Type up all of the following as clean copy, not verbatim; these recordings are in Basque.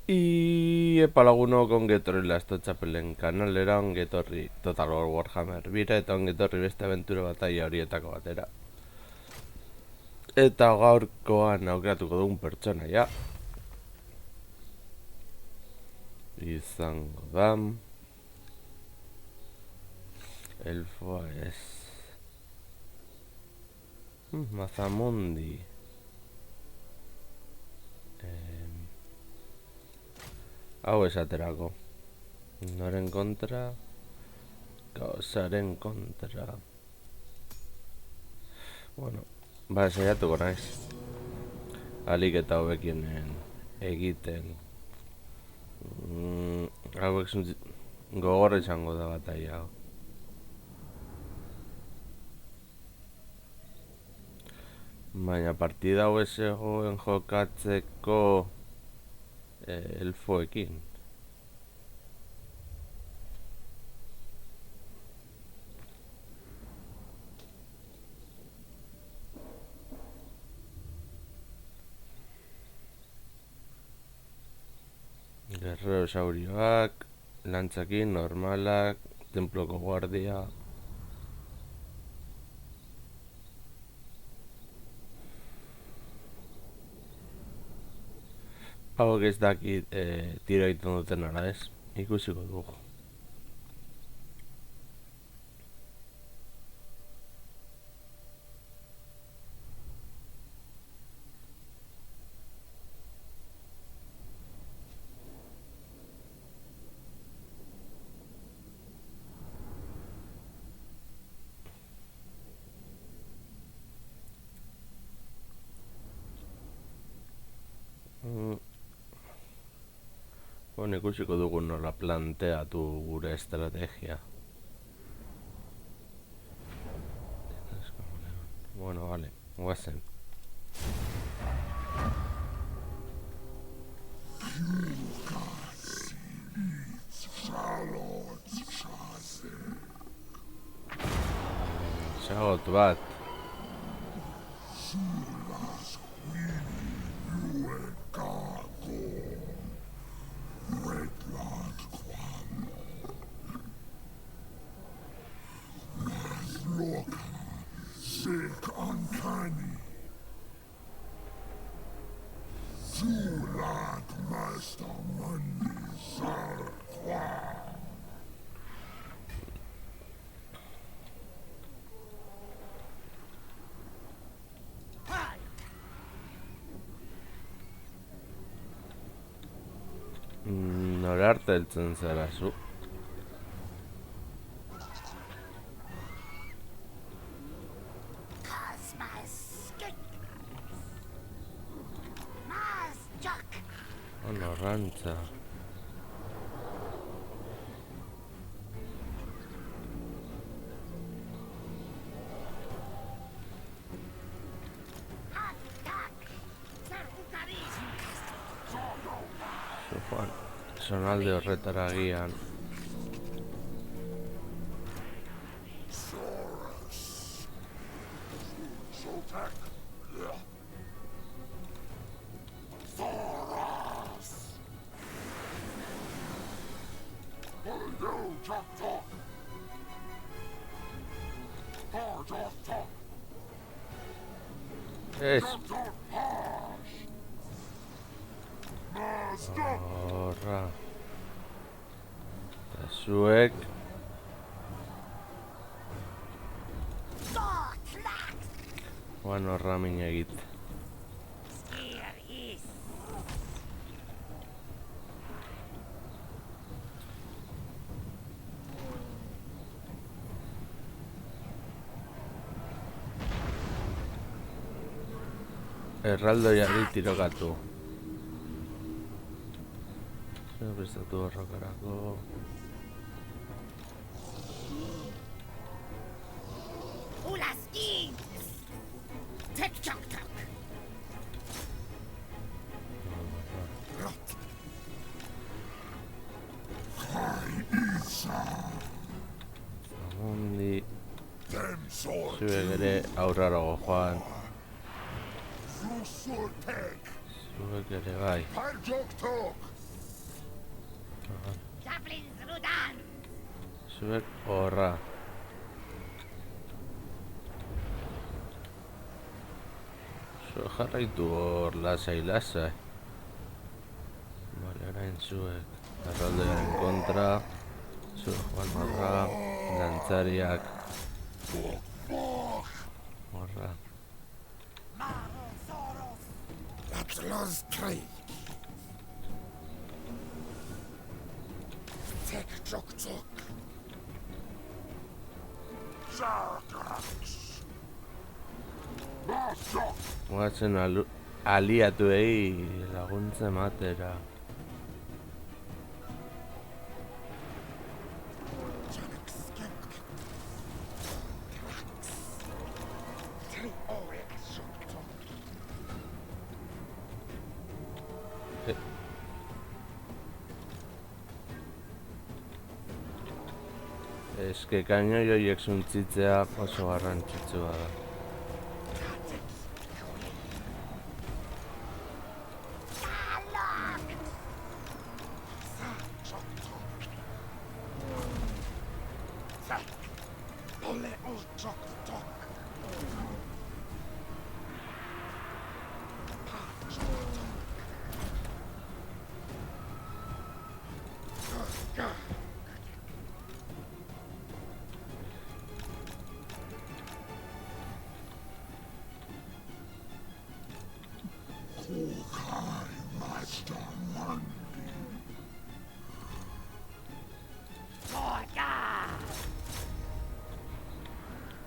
Y epalagunok ongetorri lasto txapelen kanalera, ongetorri Total War Warhammer bira eta ongetorri beste aventura bataia horietako batera. Eta gaurkoan aukeratuko dugun pertsonaia izango da elfoa ez Mazamundi. Hau esaterako noren kontra, gauzaren kontra. Bueno, saiatuko naiz alik eta hobekienen egiten. Hauek gogorra izango da bataia hau. Baina partida hau ez egoen jokatzeko elfoekin. Guerrero saurioak, lantzakin, normalak, temploko guardia. Hauek ez dakit tiro egiten duten ala ez, ikusiko dugu. Bueno, ikusiko dugu nola planteatu gure estrategia. Bueno, vale, guazen. Xagot bat. Nora arte heltzen zara zu? Ono rantza. Zonalde horretara agian. Ez. Horra. Eta zuek horra min egit. Erraldoiari tirokatu. Zer prestatu horrokarako. Zamundi zuek ere aurrarago joan. Zuek ere bai. Zuek horra. Zuek jarraitu hor lasai. Bale, orain zuek erraldoiaren kontra. Zuek joan horra. Dantzariak horra. Guatzen aliatuei laguntza ematera. Eske kainoi horiek suntzitzea oso garrantzitsua da.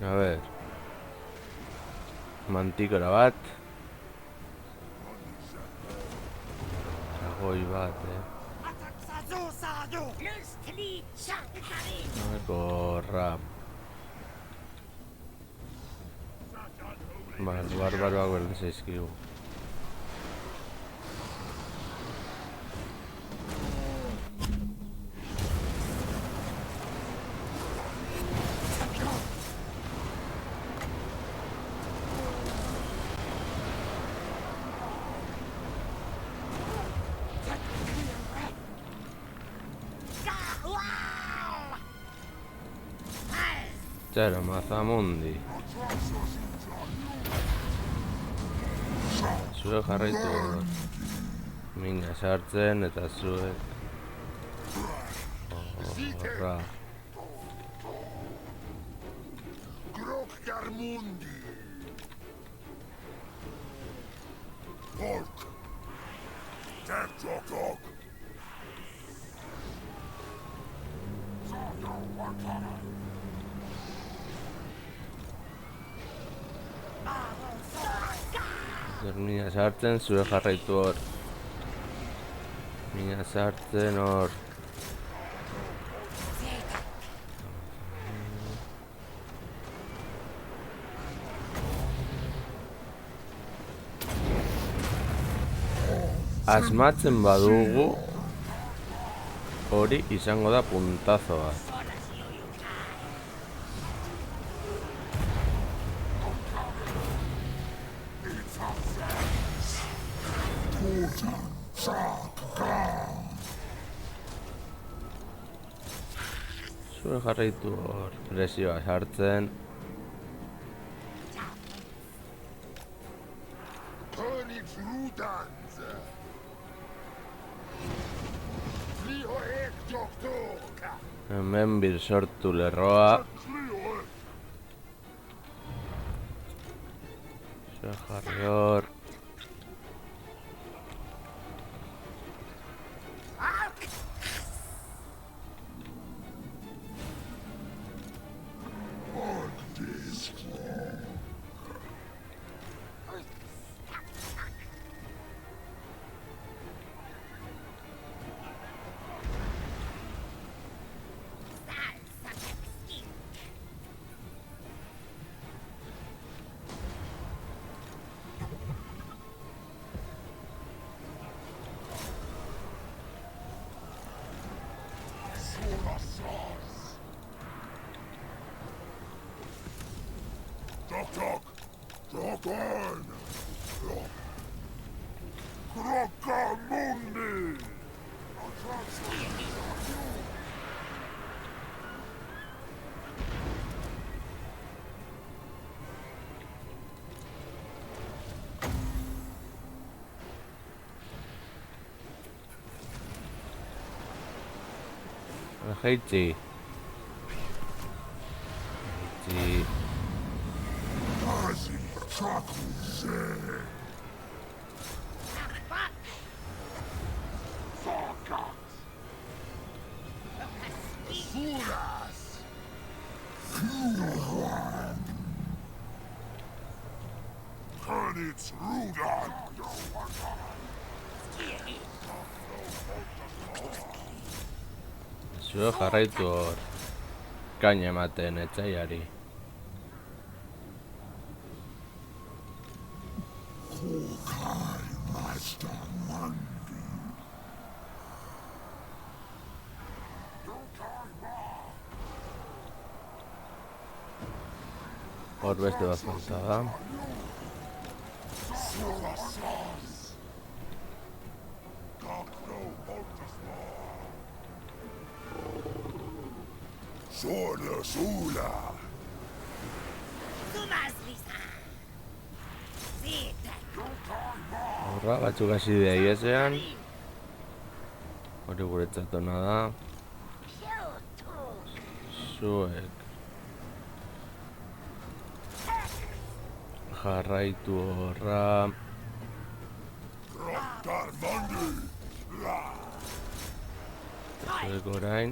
A ver. Mantikora bat. Dragoi bat, Gorra. Barbaroak berdin zaizkigu. Txaro, mazamundi. Zuek jarraitu mina sartzen eta zuek horra. Mina sartzen, zuek jarraitu hor. Mina sartzen hor. Asmatzen badugu, hori izango da puntazo bat. Zuek jarraitu hor presioa sartzen. Hemen bir sortu lerroa. Zuek jarri hor. Jaitsi. Jaitsi. Zue jarraitu hor kaina ematen etsaiari. Hor beste bat falta da. Horra, batzuk hasi dira iesean. Hori guretzat ona da. Zuek jarraitu horra. Zuek orain.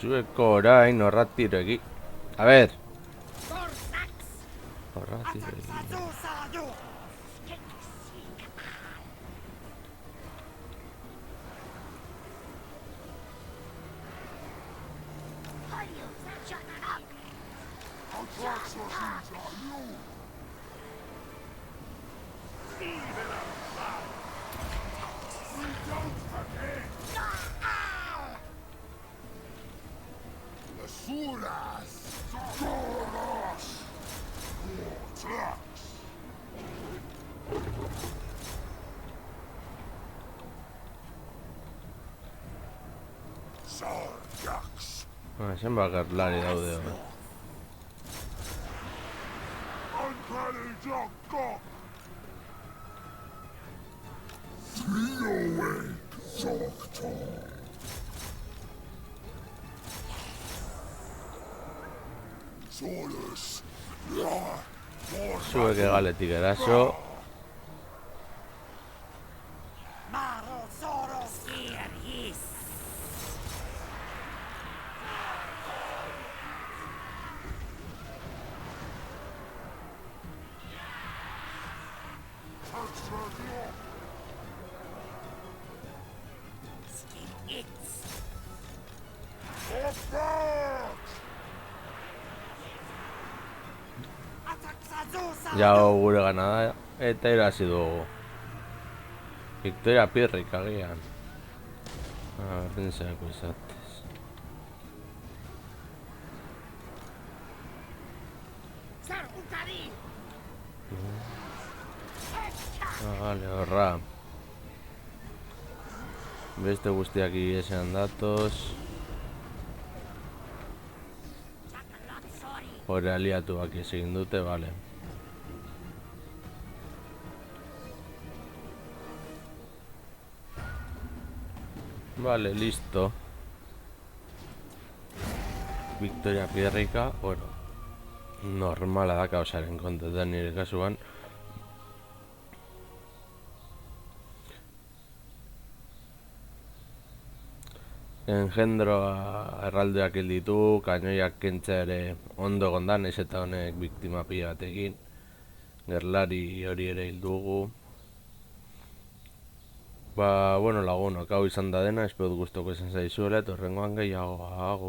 Zueko orain horra tiregi. A ber! Horra tiregi. Zenbat gerlari daude hor. Zuek egaletik eraso. Jau gure gana da, eta irazi dugu. Victoria Pirrik agian. Pensako izatez. Vale, horra. Beste guztiak iesean datoz. Hore aliatuak egin dute, vale. Vale, listo. Victoria Pirrika, bueno, normala da kaosaren kontetan nire kasuan. Engendroa erraldeak hil ditu, kainoiak kentzea ere ondo egondan, ez eta honek biktima pila batekin. Gerlari hori ere hil dugu. Bueno, lagunok, hau izan da dena, espero gustoko izan zaizuela, eta horrengoan gehiago.